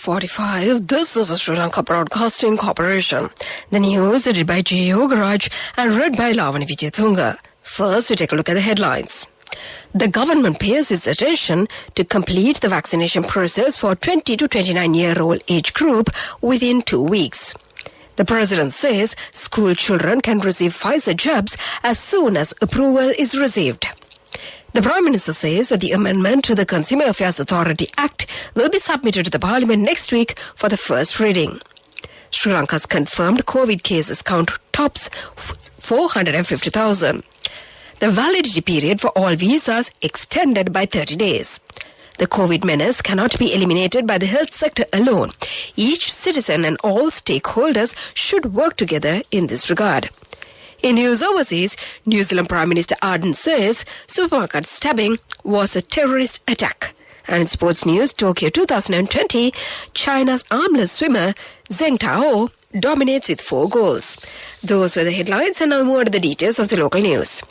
6:45. This is the Sri Lanka Broadcasting Corporation. The news edited by G. Yogaraj and read by Lavani Vijayatunga. First, we take a look at the headlines. The government pays its attention to complete the vaccination process for 20 to 29-year-old age group within 2 weeks. The President says school children can receive Pfizer jabs as soon as approval is received. The Prime Minister says that the amendment to the Consumer Affairs Authority Act will be submitted to the Parliament next week for the first reading. Sri Lanka's confirmed COVID cases count tops 450,000. The validity period for all visas extended by 30 days. The COVID menace cannot be eliminated by the health sector alone. Each citizen and all stakeholders should work together in this regard. In news overseas, New Zealand Prime Minister Ardern says supermarket stabbing was a terrorist attack. And in sports news, Tokyo 2020, China's armless swimmer Zheng Tao dominates with 4 goals. Those were the headlines, and now more to the details of the local news.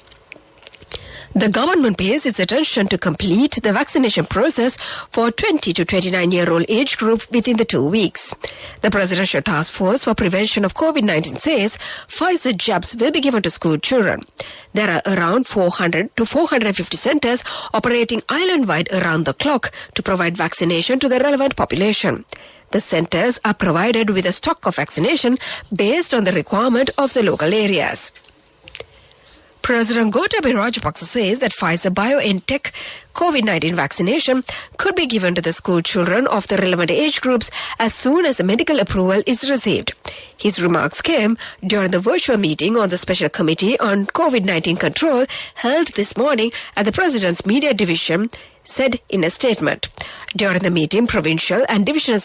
The government pays its attention to complete the vaccination process for 20 to 29-year-old age group within the 2 weeks. The Presidential Task Force for Prevention of COVID-19 says Pfizer jabs will be given to school children. There are around 400 to 450 centers operating island-wide around the clock to provide vaccination to the relevant population. The centers are provided with a stock of vaccination based on the requirement of the local areas. President Gotabaya Rajapaksa says that Pfizer-BioNTech COVID-19 vaccination could be given to the school children of the relevant age groups as soon as the medical approval is received. His remarks came during the virtual meeting on the Special Committee on COVID-19 Control held this morning at the President's Media Division, said in a statement. During the meeting, provincial and divisional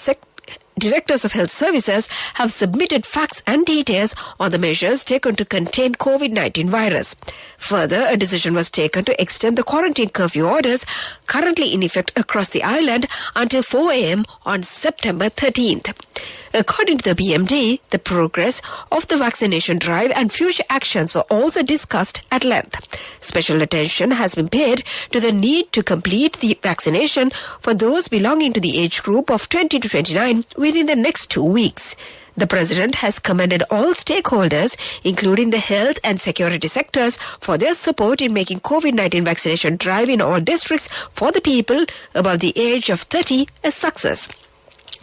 Directors of Health Services have submitted facts and details on the measures taken to contain COVID-19 virus. Further, a decision was taken to extend the quarantine curfew orders currently in effect across the island until 4 a.m. on September 13th. According to the BMD, the progress of the vaccination drive and future actions were also discussed at length. Special attention has been paid to the need to complete the vaccination for those belonging to the age group of 20 to 29 within the next 2 weeks. The President has commended all stakeholders, including the health and security sectors, for their support in making COVID-19 vaccination drive in all districts for the people above the age of 30 a success.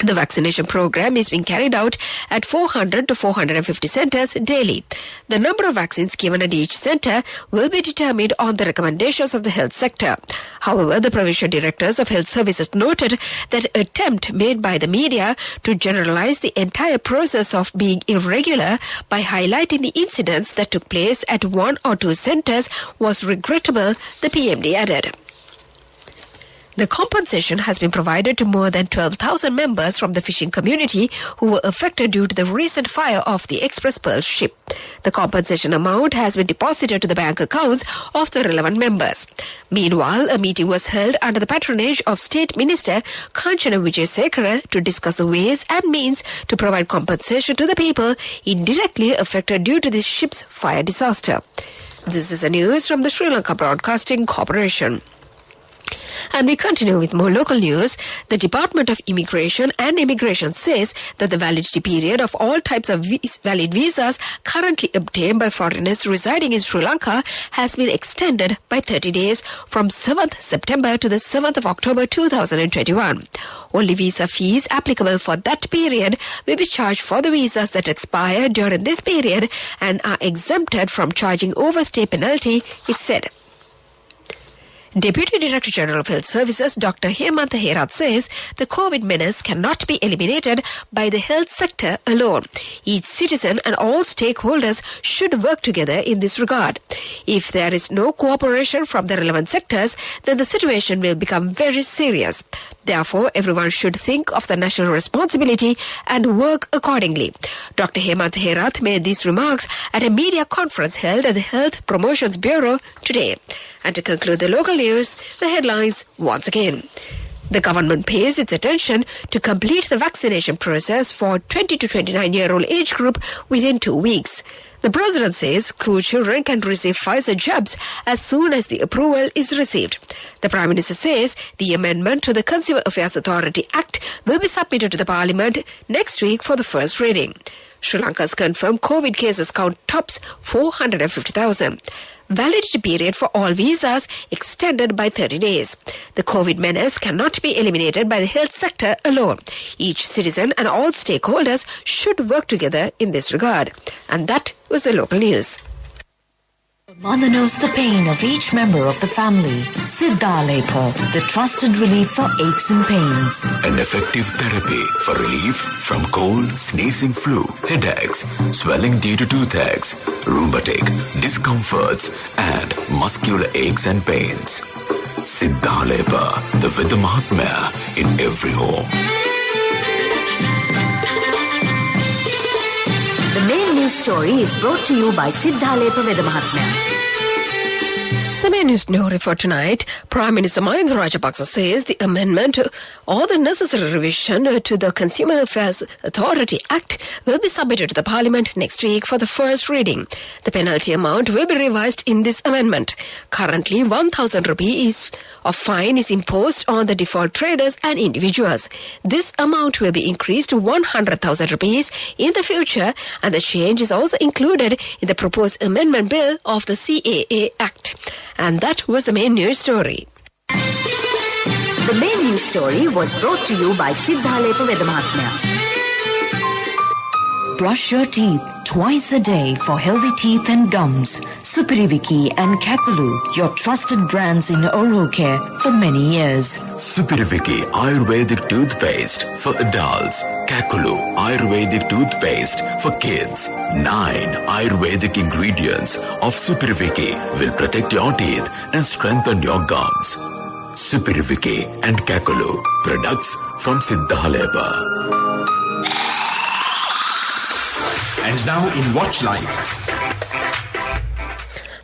The vaccination program is being carried out at 400 to 450 centers daily. The number of vaccines given at each center will be determined on the recommendations of the health sector. However, the provincial directors of health services noted that attempt made by the media to generalize the entire process of being irregular by highlighting the incidents that took place at 1 or 2 centers was regrettable, the PMD added. The compensation has been provided to more than 12,000 members from the fishing community who were affected due to the recent fire of the Express Pearl ship. The compensation amount has been deposited to the bank accounts of the relevant members. Meanwhile, a meeting was held under the patronage of State Minister Kanchana Wijesekara to discuss the ways and means to provide compensation to the people indirectly affected due to this ship's fire disaster. This is the news from the Sri Lanka Broadcasting Corporation. And we continue with more local news. The Department of Immigration and Immigration says that the validity period of all types of valid visas currently obtained by foreigners residing in Sri Lanka has been extended by 30 days from 7th September to the 7th of October 2021. Only visa fees applicable for that period will be charged for the visas that expire during this period and are exempted from charging overstay penalty, it said. Deputy Director General of Health Services Dr. Hemantha Herath says the COVID menace cannot be eliminated by the health sector alone. Each citizen and all stakeholders should work together in this regard. If there is no cooperation from the relevant sectors, then the situation will become very serious. Therefore, everyone should think of the national responsibility and work accordingly. Dr. Hemantha Herath made these remarks at a media conference held at the Health Promotions Bureau today. And to conclude the local news, the headlines once again. The government pays its attention to complete the vaccination process for 20 to 29-year-old age group within 2 weeks. The president says school children can receive Pfizer jabs as soon as the approval is received. The Prime Minister says the amendment to the Consumer Affairs Authority Act will be submitted to the Parliament next week for the first reading. Sri Lanka's confirmed COVID cases count tops 450,000. Validity period for all visas extended by 30 days. The COVID menace cannot be eliminated by the health sector alone. Each citizen and all stakeholders should work together in this regard. And that was the local news. Mother knows the pain of each member of the family. Siddhalepa, the trusted relief for aches and pains. An effective therapy for relief from cold, sneezing, flu, headaches, swelling due to toothaches, rheumatic, discomforts, and muscular aches and pains. Siddhalepa, the Vidya Mahatmya in every home. The main news story is brought to you by Siddhalepa Vidya Mahatmya. The main news story for tonight, Prime Minister Mahinda Rajapaksa says the amendment or the necessary revision to the Consumer Affairs Authority Act will be submitted to the Parliament next week for the first reading. The penalty amount will be revised in this amendment. Currently, 1,000 rupees of fine is imposed on the default traders and individuals. This amount will be increased to 100,000 rupees in the future, and the change is also included in the proposed amendment bill of the CAA Act. And that was the main news story. The main news story was brought to you by Siddhalepa Vidya Mahatmya. Brush your teeth twice a day for healthy teeth and gums. Supiriviki and Kakulu, your trusted brands in oral care for many years. Supiriviki Ayurvedic toothpaste for adults. Kakulu Ayurvedic toothpaste for kids. 9 Ayurvedic ingredients of Supiriviki will protect your teeth and strengthen your gums. Supiriviki and Kakulu, products from Siddhalepa. And now in Watchlight.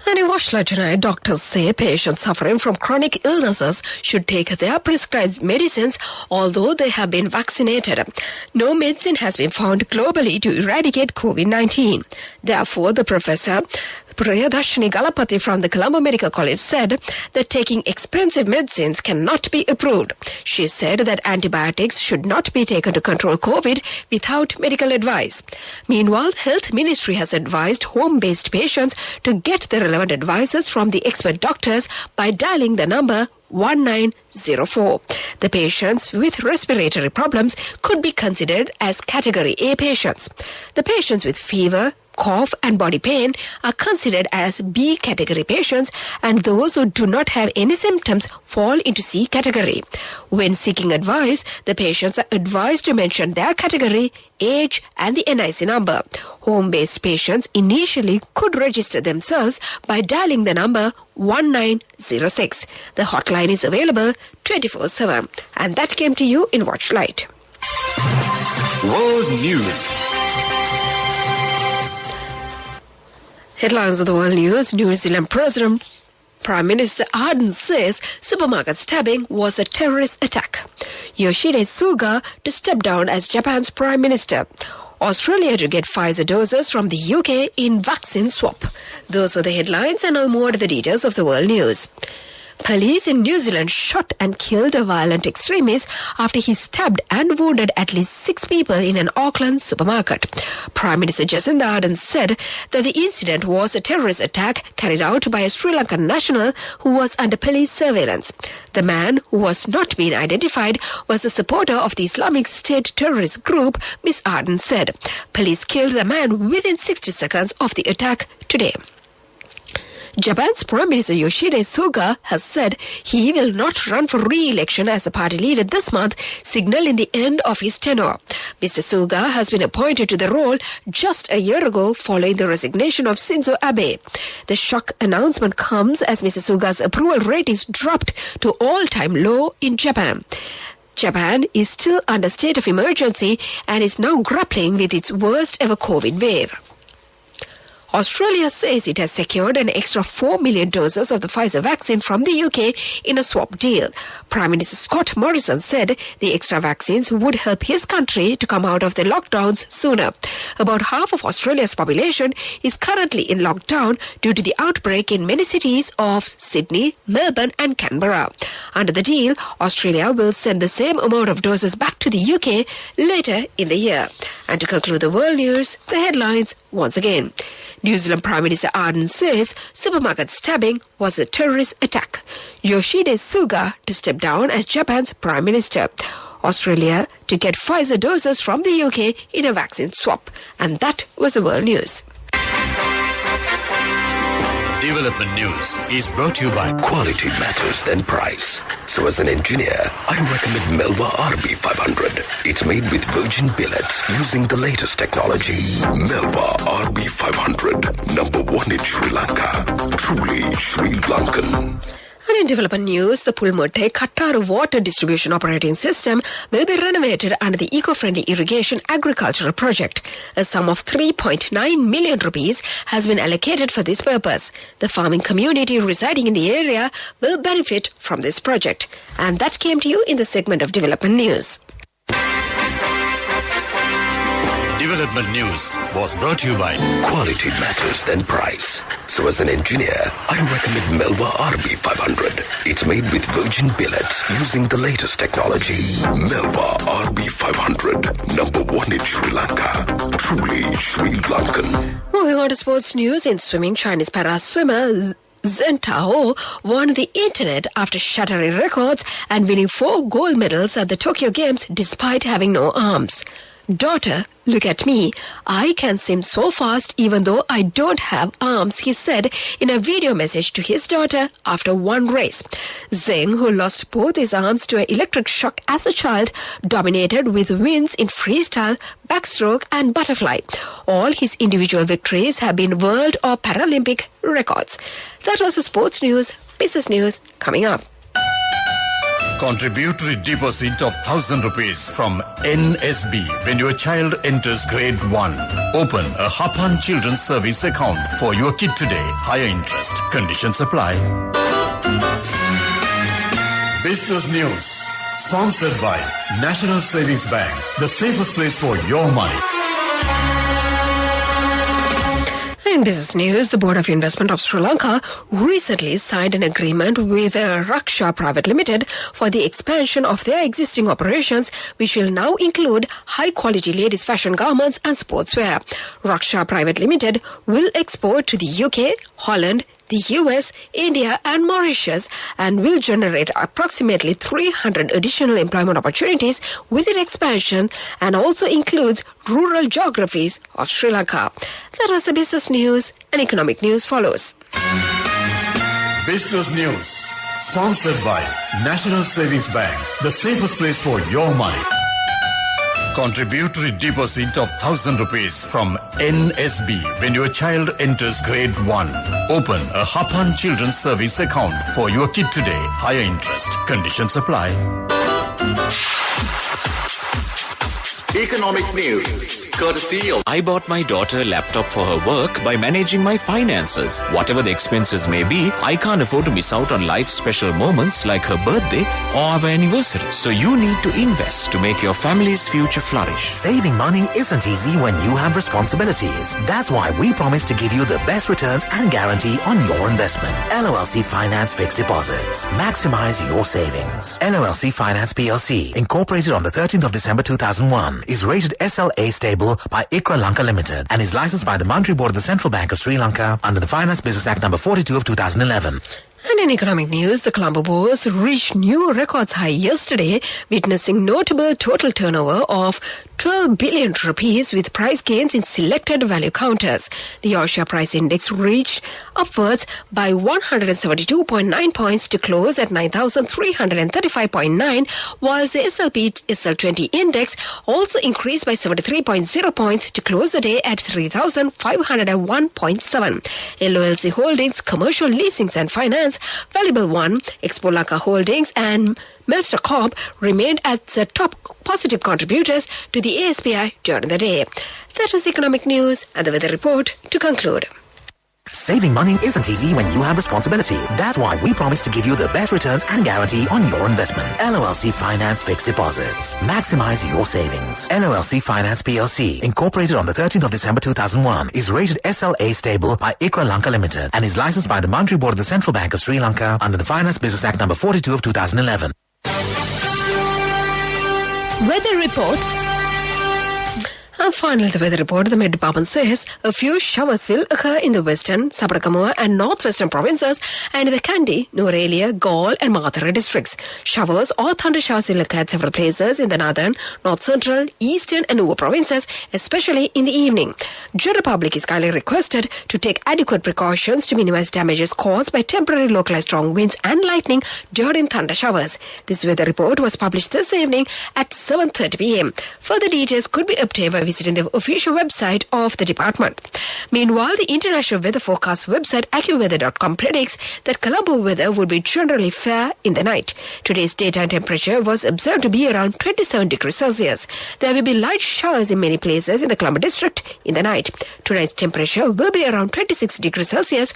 And in Watchlight tonight, doctors say patients suffering from chronic illnesses should take their prescribed medicines although they have been vaccinated. No medicine has been found globally to eradicate COVID-19. Therefore, the professor Priyadashini Galapati from the Colombo Medical College said that taking expensive medicines cannot be approved. She said that antibiotics should not be taken to control COVID without medical advice. Meanwhile, the Health Ministry has advised home-based patients to get the relevant advices from the expert doctors by dialing the number 1904. The patients with respiratory problems could be considered as Category A patients. The patients with fever, cough and body pain are considered as B category patients, and those who do not have any symptoms fall into C category. When seeking advice, the patients are advised to mention their category, age and the NIC number. Home-based patients initially could register themselves by dialing the number 1906. The hotline is available 24/7. And that came to you in Watchlight. World News. Headlines of the world news. New Zealand President Prime Minister Ardern says supermarket stabbing was a terrorist attack. Yoshihide Suga to step down as Japan's Prime Minister. Australia to get Pfizer doses from the UK in vaccine swap. Those were the headlines, and now more to the details of the world news. Police in New Zealand shot and killed a violent extremist after he stabbed and wounded at least 6 people in an Auckland supermarket. Prime Minister Jacinda Ardern said that the incident was a terrorist attack carried out by a Sri Lankan national who was under police surveillance. The man, who was not being identified, was a supporter of the Islamic State terrorist group, Ms. Ardern said. Police killed the man within 60 seconds of the attack today. Japan's Prime Minister Yoshihide Suga has said he will not run for re-election as the party leader this month, signaling the end of his tenure. Mr. Suga has been appointed to the role just a year ago following the resignation of Shinzo Abe. The shock announcement comes as Mr. Suga's approval ratings dropped to all-time low in Japan. Japan is still under state of emergency and is now grappling with its worst ever COVID wave. Australia says it has secured an extra 4 million doses of the Pfizer vaccine from the UK in a swap deal. Prime Minister Scott Morrison said the extra vaccines would help his country to come out of the lockdowns sooner. About half of Australia's population is currently in lockdown due to the outbreak in many cities of Sydney, Melbourne and Canberra. Under the deal, Australia will send the same amount of doses back to the UK later in the year. And to conclude the world news, the headlines once again. New Zealand Prime Minister Ardern says supermarket stabbing was a terrorist attack. Yoshide Suga to step down as Japan's Prime Minister. Australia to get Pfizer doses from the UK in a vaccine swap. And that was the world news. Development News is brought to you by Quality matters than price. So as an engineer, I recommend Melba RB500. It's made with virgin billets using the latest technology. Melba RB500, number one in Sri Lanka. Truly Sri Lankan. And in development news, the Pulmote Kattaru water distribution operating system will be renovated under the eco-friendly irrigation agricultural project. A sum of 3.9 million rupees has been allocated for this purpose. The farming community residing in the area will benefit from this project. And that came to you in the segment of development news. Development News was brought to you by Quality matters than price. So as an engineer, I recommend Melba RB500. It's made with virgin billets using the latest technology. Melba RB500, number one in Sri Lanka. Truly Sri Lankan. Moving on to sports news, in swimming, Chinese para-swimmer Zheng Tao won the internet after shattering records and winning 4 gold medals at the Tokyo Games despite having no arms. Daughter, look at me. I can swim so fast even though I don't have arms, he said in a video message to his daughter after one race. Zheng, who lost both his arms to an electric shock as a child, dominated with wins in freestyle, backstroke and butterfly. All his individual victories have been world or Paralympic records. That was the sports news. Business news coming up. Contributory deposit of 1,000 rupees from NSB when your child enters grade 1. Open a Hapan Children's Service account for your kid today. Higher interest. Conditions apply. Business News. Sponsored by National Savings Bank. The safest place for your money. In business news, the Board of Investment of Sri Lanka recently signed an agreement with Raksha Private Limited for the expansion of their existing operations, which will now include high-quality ladies' fashion garments and sportswear. Raksha Private Limited will export to the UK, Holland, the US, India and Mauritius and will generate approximately 300 additional employment opportunities with its expansion and also includes rural geographies of Sri Lanka. That was the business news, and economic news follows. Business News. Sponsored by National Savings Bank. The safest place for your money. Contributory deposit of 1,000 rupees from NSB when your child enters grade 1. Open a Hapan Children's Service account for your kid today. Higher interest. Conditions apply. Economic news. Courtesy of I bought my daughter a laptop for her work by managing my finances. Whatever the expenses may be, I can't afford to miss out on life's special moments like her birthday or our anniversary. So you need to invest to make your family's future flourish. Saving money isn't easy when you have responsibilities. That's why we promise to give you the best returns and guarantee on your investment. LOLC Finance Fixed Deposits. Maximize your savings. LOLC Finance PLC, incorporated on the 13th of December 2001, is rated SLA stable by ICRA Lanka Limited and is licensed by the Monetary Board of the Central Bank of Sri Lanka under the Finance Business Act number 42 of 2011. And in economic news, the Colombo Bourse reached new records high yesterday, witnessing notable total turnover of 12 billion rupees with price gains in selected value counters. The Asia Price Index reached upwards by 172.9 points to close at 9,335.9, while the SLP SL20 Index also increased by 73.0 points to close the day at 3,501.7. LOLC Holdings, Commercial Leasings and Finance, Valuable One, Expo Lanka Holdings and Melster Corp remained as the top positive contributors to the ASPI during the day. That was economic news and the weather report to conclude. Saving money isn't easy when you have responsibility. That's why we promise to give you the best returns and guarantee on your investment. LOLC Finance Fixed Deposits. Maximize your savings. LOLC Finance PLC, incorporated on the 13th of December 2001, is rated SLA stable by ICRA Lanka Limited and is licensed by the Monetary Board of the Central Bank of Sri Lanka under the Finance Business Act number 42 of 2011. Weather report. And finally, the weather report, the Met Department says a few showers will occur in the western, Sabarakamuwa and northwestern provinces and in the Kandy, Nuwara, Galle and Mathura districts. Showers or thunder showers will occur at several places in the northern, north-central, eastern and Nuwa provinces, especially in the evening. General public is kindly requested to take adequate precautions to minimize damages caused by temporary localized strong winds and lightning during thunder showers. This weather report was published this evening at 7:30 p.m. Further details could be obtained by visiting the official website of the department. Meanwhile, the international weather forecast website AccuWeather.com predicts that Colombo weather would be generally fair in the night. Today's daytime temperature was observed to be around 27 degrees Celsius. There will be light showers in many places in the Colombo district in the night. Tonight's temperature will be around 26 degrees Celsius.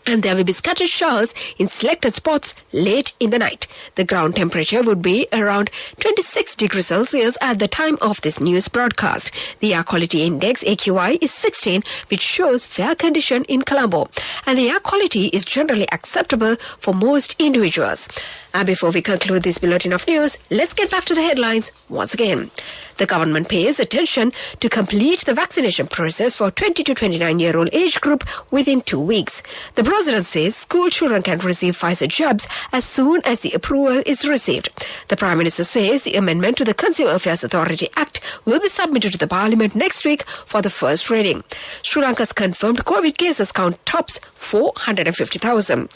And there will be scattered showers in selected spots late in the night. The ground temperature would be around 26 degrees Celsius at the time of this news broadcast. The air quality index, AQI, is 16, which shows fair condition in Colombo. And the air quality is generally acceptable for most individuals. And before we conclude this bulletin of news, let's get back to the headlines once again. The government pays attention to complete the vaccination process for 20 to 29-year-old age group within 2 weeks. The president says school children can receive Pfizer jabs as soon as the approval is received. The Prime Minister says the amendment to the Consumer Affairs Authority Act will be submitted to the Parliament next week for the first reading. Sri Lanka's confirmed COVID cases count tops 450,000.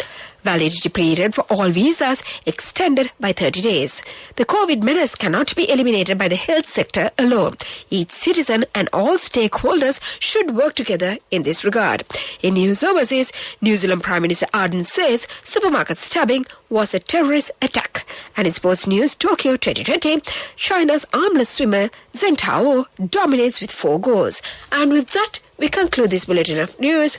Validity period for all visas extended by 30 days. The COVID menace cannot be eliminated by the health sector alone. Each citizen and all stakeholders should work together in this regard. In news overseas, New Zealand Prime Minister Ardern says supermarket stabbing was a terrorist attack. And in sports news, Tokyo 2020, China's armless swimmer Zheng Tao dominates with 4 goals. And with that, we conclude this bulletin of news.